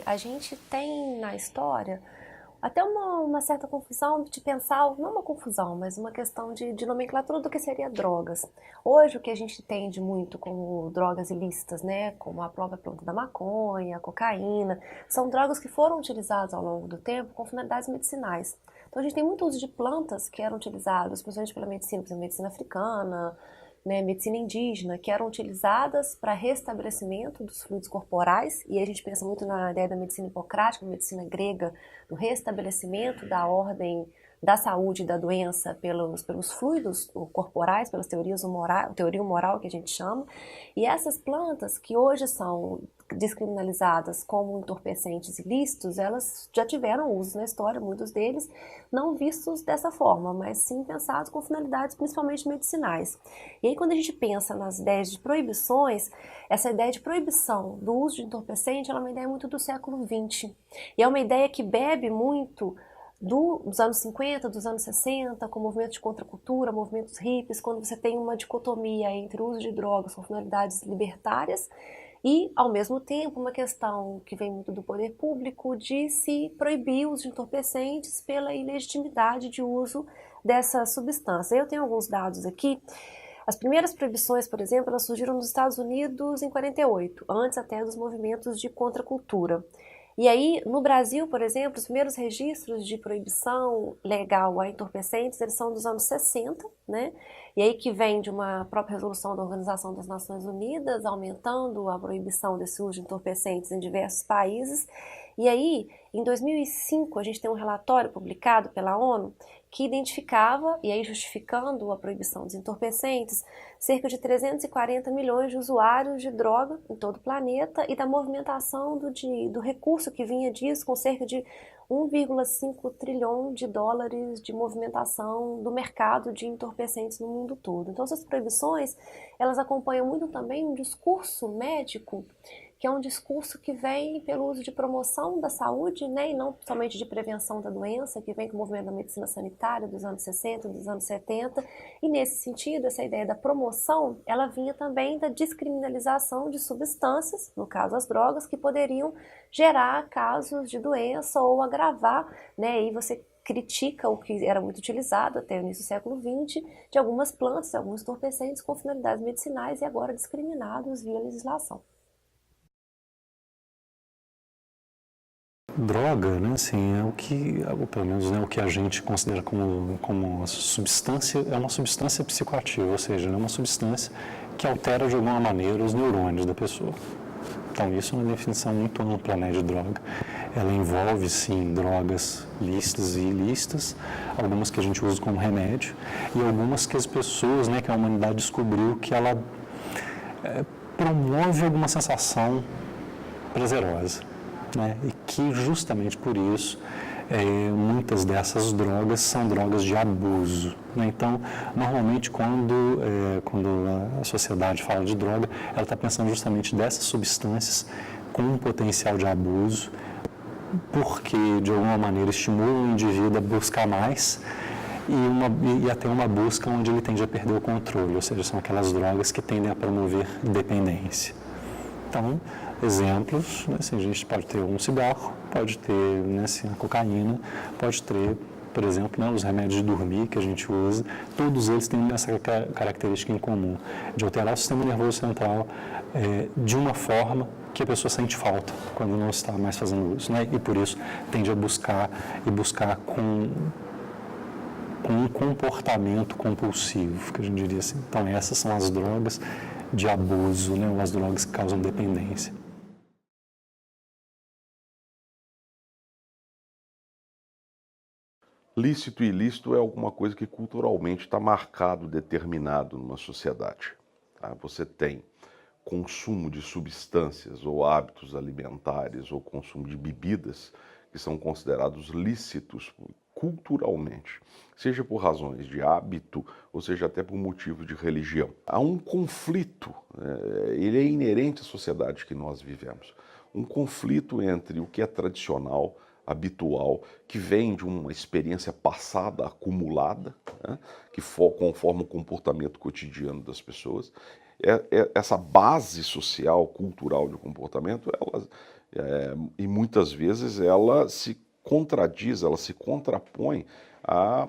a gente tem na história até uma certa confusão de pensar, não uma confusão, mas uma questão de nomenclatura do que seria drogas. Hoje o que a gente entende muito como drogas ilícitas, né, como a própria planta da maconha, a cocaína, são drogas que foram utilizadas ao longo do tempo com finalidades medicinais. Então a gente tem muito uso de plantas que eram utilizadas, principalmente pela medicina, por exemplo, medicina africana, né, medicina indígena, que eram utilizadas para restabelecimento dos fluidos corporais, e a gente pensa muito na ideia da medicina hipocrática, medicina grega, do restabelecimento da ordem da saúde e da doença pelos fluidos corporais, pelas teorias moral, teoria moral que a gente chama, e essas plantas que hoje são descriminalizadas como entorpecentes ilícitos, elas já tiveram uso na história, muitos deles não vistos dessa forma, mas sim pensados com finalidades principalmente medicinais. E aí quando a gente pensa nas ideias de proibições, essa ideia de proibição do uso de entorpecente, ela é uma ideia muito do século XX, e é uma ideia que bebe muito dos anos 50, dos anos 60, com movimentos de contracultura, movimentos hippies, quando você tem uma dicotomia entre o uso de drogas com finalidades libertárias e, ao mesmo tempo, uma questão que vem muito do poder público de se proibir o uso de entorpecentes pela ilegitimidade de uso dessa substância. Eu tenho alguns dados aqui. As primeiras proibições, por exemplo, elas surgiram nos Estados Unidos em 48, antes até dos movimentos de contracultura. E aí, no Brasil, por exemplo, os primeiros registros de proibição legal a entorpecentes, eles são dos anos 60, né? E aí que vem de uma própria resolução da Organização das Nações Unidas, aumentando a proibição desse uso de entorpecentes em diversos países. E aí, em 2005, a gente tem um relatório publicado pela ONU que identificava, e aí justificando a proibição dos entorpecentes, cerca de 340 milhões de usuários de droga em todo o planeta e da movimentação do recurso que vinha disso, com cerca de 1,5 trilhão de dólares de movimentação do mercado de entorpecentes no mundo todo. Então essas proibições, elas acompanham muito também um discurso médico, que é um discurso que vem pelo uso de promoção da saúde, né, e não somente de prevenção da doença, que vem com o movimento da medicina sanitária dos anos 60, dos anos 70, e nesse sentido, essa ideia da promoção, ela vinha também da descriminalização de substâncias, no caso as drogas, que poderiam gerar casos de doença ou agravar, né, e você critica o que era muito utilizado até o início do século XX, de algumas plantas, alguns entorpecentes com finalidades medicinais e agora discriminados via legislação. Droga, né, assim, é o que, ou pelo menos né, o que a gente considera como substância, é uma substância psicoativa, ou seja, é uma substância que altera de alguma maneira os neurônios da pessoa. Então, isso é uma definição muito ampla, né, de droga. Ela envolve, sim, drogas lícitas e ilícitas, algumas que a gente usa como remédio, e algumas que as pessoas, né, que a humanidade descobriu que ela promove alguma sensação prazerosa. Né? E que justamente por isso muitas dessas drogas são drogas de abuso. Né? Então, normalmente quando a sociedade fala de droga, ela está pensando justamente dessas substâncias com um potencial de abuso, porque de alguma maneira estimula o indivíduo a buscar mais e até uma busca onde ele tende a perder o controle, ou seja, são aquelas drogas que tendem a promover dependência. Então, exemplos, né, assim, a gente pode ter um cigarro, pode ter né, assim, a cocaína, pode ter, por exemplo, né, os remédios de dormir que a gente usa, todos eles têm essa característica em comum, de alterar o sistema nervoso central de uma forma que a pessoa sente falta quando não está mais fazendo uso, né, e por isso tende a buscar com um comportamento compulsivo, que a gente diria assim. Então, essas são as drogas de abuso, né, ou as drogas que causam dependência. Lícito e ilícito é alguma coisa que culturalmente está marcado, determinado numa sociedade. Tá? Você tem consumo de substâncias ou hábitos alimentares ou consumo de bebidas que são considerados lícitos culturalmente, seja por razões de hábito ou seja até por motivos de religião. Há um conflito, ele é inerente à sociedade que nós vivemos, um conflito entre o que é tradicional, habitual, que vem de uma experiência passada acumulada, né, que conforma o comportamento cotidiano das pessoas. Essa base social, cultural de comportamento, E muitas vezes ela se contradiz, ela se contrapõe à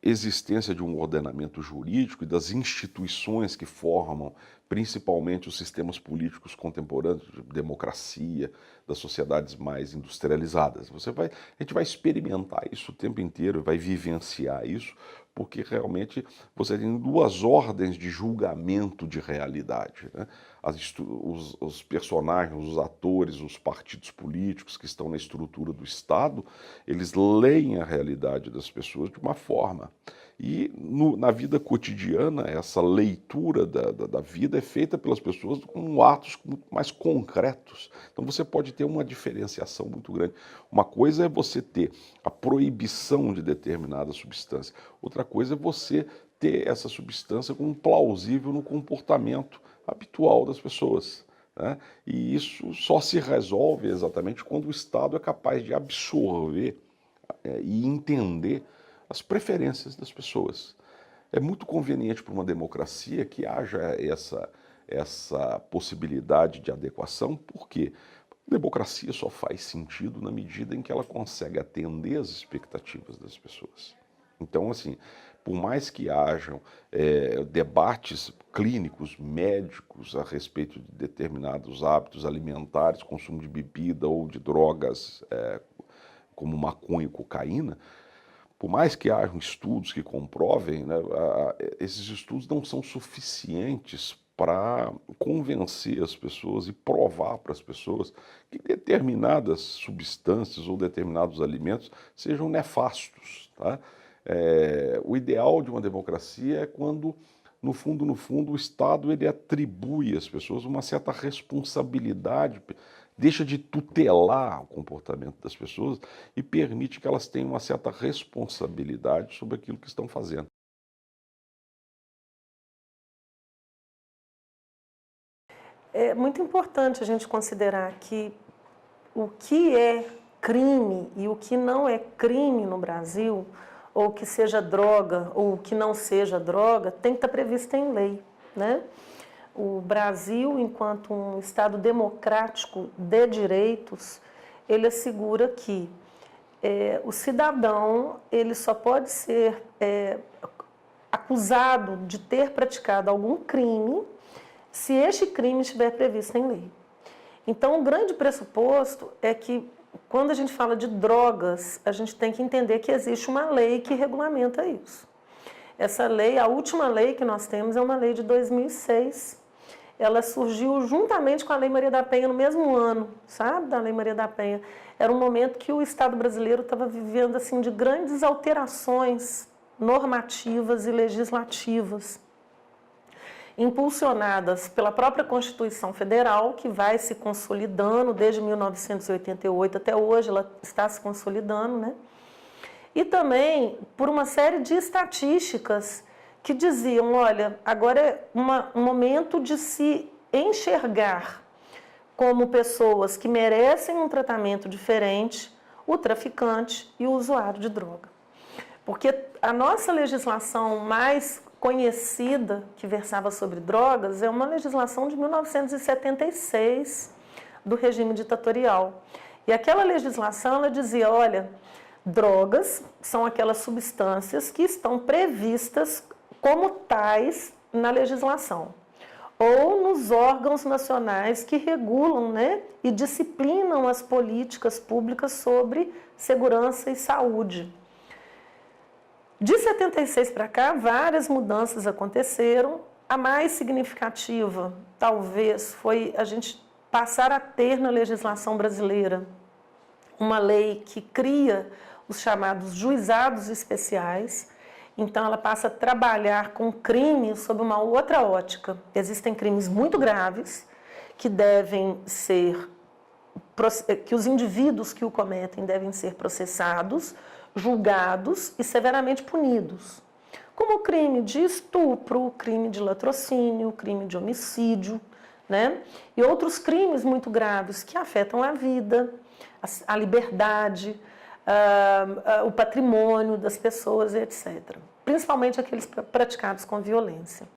existência de um ordenamento jurídico e das instituições que formam principalmente os sistemas políticos contemporâneos, de democracia, das sociedades mais industrializadas. A gente vai experimentar isso o tempo inteiro, vai vivenciar isso, porque realmente você tem duas ordens de julgamento de realidade, né? Os personagens, os atores, os partidos políticos que estão na estrutura do Estado, eles leem a realidade das pessoas de uma forma. E na vida cotidiana, essa leitura da vida é feita pelas pessoas com atos muito mais concretos. Então você pode ter uma diferenciação muito grande. Uma coisa é você ter a proibição de determinada substância, outra coisa é você ter essa substância como plausível no comportamento habitual das pessoas, né? E isso só se resolve exatamente quando o Estado é capaz de absorver e entender as preferências das pessoas. É muito conveniente para uma democracia que haja essa possibilidade de adequação, porque a democracia só faz sentido na medida em que ela consegue atender às expectativas das pessoas. Então, assim, por mais que hajam debates clínicos, médicos a respeito de determinados hábitos alimentares, consumo de bebida ou de drogas como maconha e cocaína, por mais que hajam estudos que comprovem, né, esses estudos não são suficientes para convencer as pessoas e provar para as pessoas que determinadas substâncias ou determinados alimentos sejam nefastos, tá? O ideal de uma democracia é quando, no fundo, o Estado ele atribui às pessoas uma certa responsabilidade, deixa de tutelar o comportamento das pessoas e permite que elas tenham uma certa responsabilidade sobre aquilo que estão fazendo. É muito importante a gente considerar que o que é crime e o que não é crime no Brasil, ou que seja droga ou que não seja droga, tem que estar previsto em lei, né? O Brasil, enquanto um Estado democrático de direitos, ele assegura que o cidadão ele só pode ser acusado de ter praticado algum crime se este crime estiver previsto em lei. Então, o grande pressuposto é que, quando a gente fala de drogas, a gente tem que entender que existe uma lei que regulamenta isso. Essa lei, a última lei que nós temos é uma lei de 2006. Ela surgiu juntamente com a Lei Maria da Penha no mesmo ano, sabe, da Lei Maria da Penha. Era um momento que o Estado brasileiro estava vivendo assim, de grandes alterações normativas e legislativas, impulsionadas pela própria Constituição Federal, que vai se consolidando desde 1988 até hoje, ela está se consolidando, né? E também por uma série de estatísticas que diziam, olha, agora é um momento de se enxergar como pessoas que merecem um tratamento diferente, o traficante e o usuário de droga. Porque a nossa legislação mais conhecida que versava sobre drogas é uma legislação de 1976 do regime ditatorial. E aquela legislação ela dizia, olha, drogas são aquelas substâncias que estão previstas como tais na legislação ou nos órgãos nacionais que regulam, né, e disciplinam as políticas públicas sobre segurança e saúde. De 76 para cá, várias mudanças aconteceram. A mais significativa, talvez, foi a gente passar a ter na legislação brasileira uma lei que cria os chamados juizados especiais. Então, ela passa a trabalhar com crimes sob uma outra ótica. Existem crimes muito graves que que os indivíduos que o cometem devem ser processados, julgados e severamente punidos, como o crime de estupro, o crime de latrocínio, o crime de homicídio, né? E outros crimes muito graves que afetam a vida, a liberdade, o patrimônio das pessoas, etc. Principalmente aqueles praticados com violência.